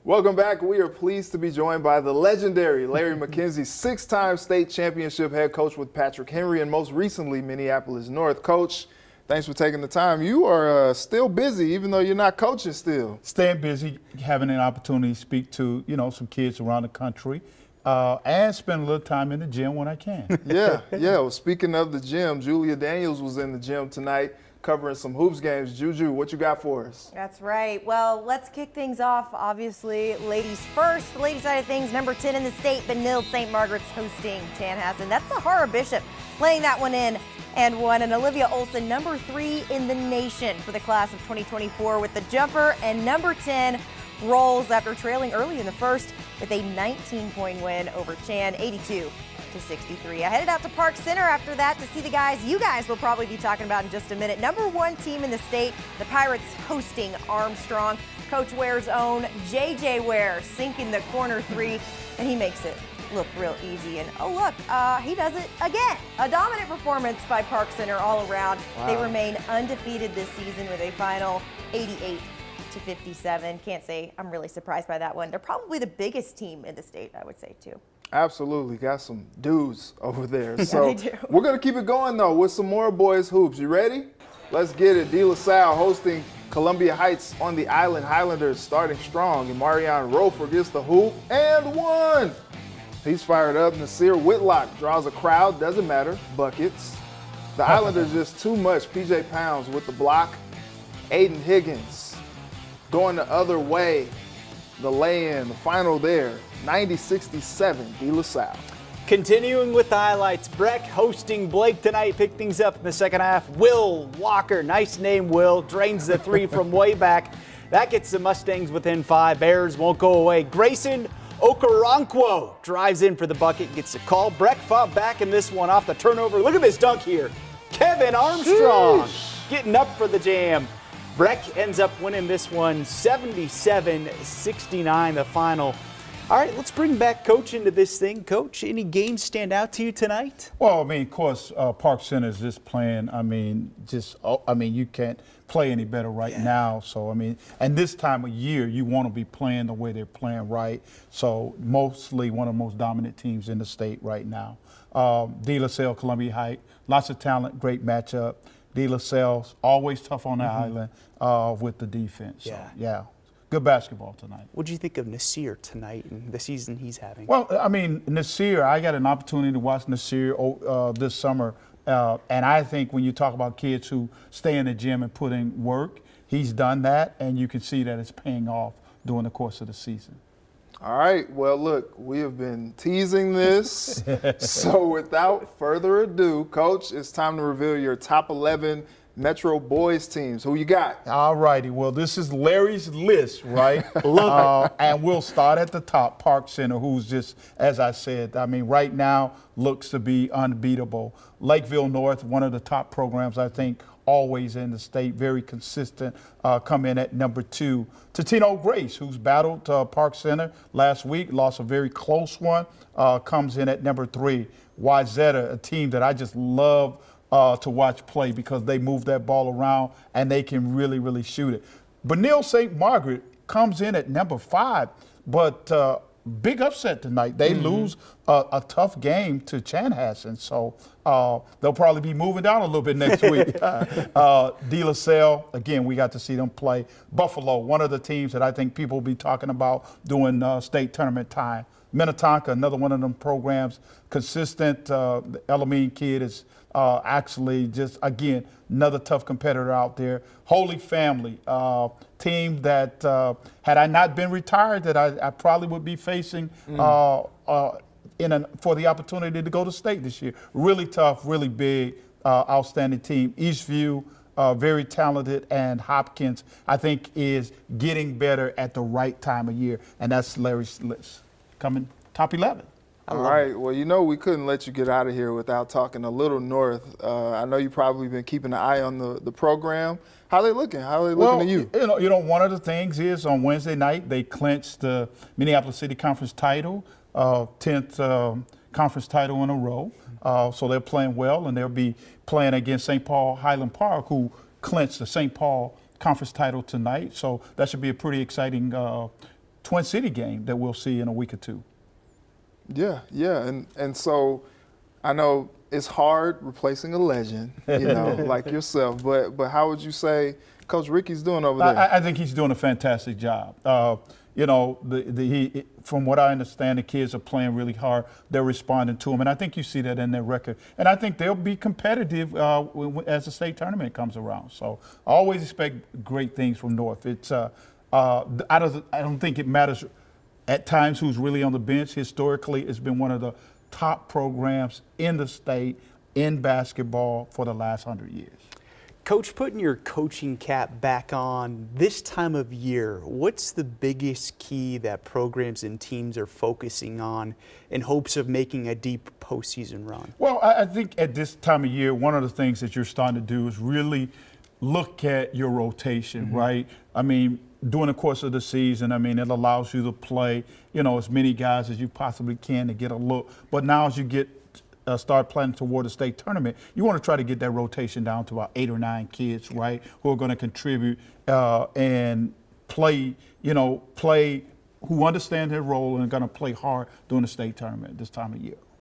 Welcome back. We are pleased to be joined by the legendary Larry McKenzie, six-time state championship head coach with Patrick Henry and most recently Minneapolis North. Coach, thanks for taking the time. You are still busy even though you're not coaching still. Staying busy, having an opportunity to speak to, some kids around the country and spend a little time in the gym when I can. Yeah. Well, speaking of the gym, Julia Daniels was in the gym tonight covering some hoops games. Juju, what you got for us? That's right. Well, let's kick things off. Obviously, ladies first. The ladies side of things, number 10 in the state, Benilde St. Margaret's hosting Chanhassen. That's Sahara Bishop playing that one in and won. And Olivia Olson, number 3 in the nation for the class of 2024 with the jumper. And number 10 rolls after trailing early in the first with a 19-point win over Chan, 82-63. I headed out to Park Center after that to see the guys you guys will probably be talking about in just a minute. Number 1 team in the state, the Pirates hosting Armstrong. Coach Ware's own J.J. Ware sinking the corner 3, and he makes it look real easy. And oh look, he does it again. A dominant performance by Park Center all around. Wow. They remain undefeated this season with a final 88-57. Can't say I'm really surprised by that one. They're probably the biggest team in the state, I would say, too. Absolutely. Got some dudes over there. Yeah, so they do. We're going to keep it going, though, with some more boys hoops. You ready? Let's get it. De La Salle hosting Columbia Heights on the island. Highlanders starting strong, and Marion Rofer gets the hoop and one. He's fired up. Nasir Whitlock draws a crowd. Doesn't matter. Buckets. The Islanders just too much. PJ Pounds with the block. Aiden Higgins going the other way. The lay-in, the final there, 90-67, De La Salle. Continuing with the highlights, Breck hosting Blake tonight. Pick things up in the second half. Will Walker, nice name, Will, drains the 3 from way back. That gets the Mustangs within 5. Bears won't go away. Grayson Okoronkwo drives in for the bucket, gets a call. Breck fought back in this one off the turnover. Look at this dunk here. Kevin Armstrong getting up for the jam. Breck ends up winning this one 77-69, the final. All right, let's bring back Coach into this thing. Coach, any games stand out to you tonight? Well, of course, Park Center is just playing. You can't play any better right now. So, and this time of year, you want to be playing the way they're playing, right? So, mostly one of the most dominant teams in the state right now. De La Salle, Columbia Heights, lots of talent, great matchup. De La Salle's always tough on the island with the defense. So, good basketball tonight. What do you think of Nasir tonight and the season he's having? Well, Nasir, I got an opportunity to watch Nasir this summer. And I think when you talk about kids who stay in the gym and put in work, he's done that, and you can see that it's paying off during the course of the season. All right. Well, look, we have been teasing this. So without further ado, Coach, it's time to reveal your top 11 Metro boys teams. Who you got? All righty. Well, this is Larry's list, right? And we'll start at the top, Park Center, who's just, as I said, right now looks to be unbeatable. Lakeville North, one of the top programs, I think, always in the state, very consistent, come in at number 2. Totino Grace, who's battled Park Center last week, lost a very close one, comes in at number 3. Wayzata, a team that I just love to watch play because they move that ball around and they can really, really shoot it. Benilde St. Margaret comes in at number 5, but big upset tonight. They lose a tough game to Chanhassen, so they'll probably be moving down a little bit next week. De La Salle, again, we got to see them play. Buffalo, one of the teams that I think people will be talking about doing state tournament time. Minnetonka, another one of them programs, consistent. The Elamine kid is actually just, again, another tough competitor out there. Holy Family, team that had I not been retired, that I probably would be facing for the opportunity to go to state this year. Really tough, really big, outstanding team. Eastview, very talented, and Hopkins, I think, is getting better at the right time of year, and that's Larry's list. Coming top 11. All right. Well, we couldn't let you get out of here without talking a little North. I know you've probably been keeping an eye on the program. How they looking? How are they looking to you? One of the things is on Wednesday night they clinched the Minneapolis City Conference title, 10th conference title in a row. So they're playing well, and they'll be playing against St. Paul Highland Park, who clinched the St. Paul Conference title tonight. So that should be a pretty exciting Twin City game that we'll see in a week or two. Yeah, and so I know it's hard replacing a legend, like yourself. But how would you say Coach Ricky's doing over there? I think he's doing a fantastic job. From what I understand, the kids are playing really hard. They're responding to him, and I think you see that in their record. And I think they'll be competitive as the state tournament comes around. So I always expect great things from North. It's I don't think it matters at times who's really on the bench. Historically, it's been one of the top programs in the state in basketball for the last 100 years. Coach, putting your coaching cap back on this time of year, what's the biggest key that programs and teams are focusing on in hopes of making a deep postseason run? Well, I think at this time of year, one of the things that you're starting to do is really look at your rotation, right? I mean, during the course of the season, it allows you to play, as many guys as you possibly can to get a look. But now as you start planning toward the state tournament, you want to try to get that rotation down to about 8 or 9 kids, right, who are going to contribute and play, who understand their role and are going to play hard during the state tournament this time of year.